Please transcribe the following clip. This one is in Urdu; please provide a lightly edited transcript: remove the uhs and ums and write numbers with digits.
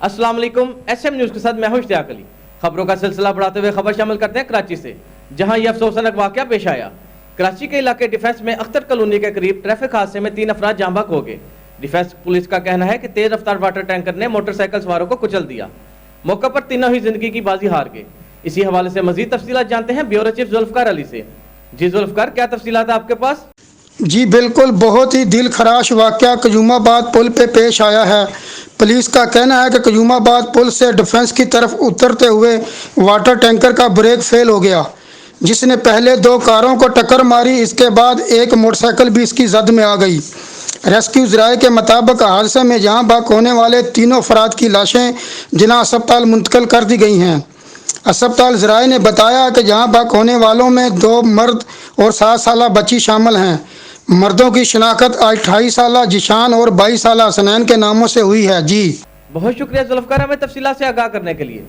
السلام علیکم، ایس ایم نیوز کے ساتھ میں ہوں اشتیاق علی۔ خبروں کا سلسلہ بڑھاتے ہوئے خبر شامل کرتے ہیں کراچی سے، جہاں یہ افسوسناک واقعہ پیش آیا۔ کراچی کے علاقے ڈیفنس میں اختر کالونی کے قریب ٹریفک حادثے میں 3 افراد جاں بحق ہو گئے۔ ڈیفنس پولیس کا کہنا ہے کہ تیز رفتار واٹر ٹینکر نے موٹر سائیکل سواروں کو کچل دیا۔ موقع پر تینوں ہی زندگی کی بازی ہار گئے۔ اسی حوالے سے مزید تفصیلات جانتے ہیں بیورو چیف ذوالفقار علی سے۔ جی ذوالفقار، کیا تفصیلات ہیں آپ کے پاس؟ جی بالکل، بہت ہی دل خراش واقعہ قیوم آباد پل پہ پیش آیا ہے۔ پولیس کا کہنا ہے کہ قیوم آباد پل سے ڈیفنس کی طرف اترتے ہوئے واٹر ٹینکر کا بریک فیل ہو گیا، جس نے پہلے 2 کاروں کو ٹکر ماری۔ اس کے بعد ایک موٹر سائیکل بھی اس کی زد میں آ گئی۔ ریسکیو ذرائع کے مطابق حادثے میں جاں بحق ہونے والے 3 افراد کی لاشیں جناح اسپتال منتقل کر دی گئی ہیں۔ اسپتال ذرائع نے بتایا کہ جاں بحق ہونے والوں میں 2 مرد اور 7 سالہ بچی شامل ہیں۔ مردوں کی شناخت 28 سالہ ذیشان اور 22 سالہ حسنین کے ناموں سے ہوئی ہے۔ جی بہت شکریہ ذوالفقار، ہمیں تفصیلات سے آگاہ کرنے کے لیے۔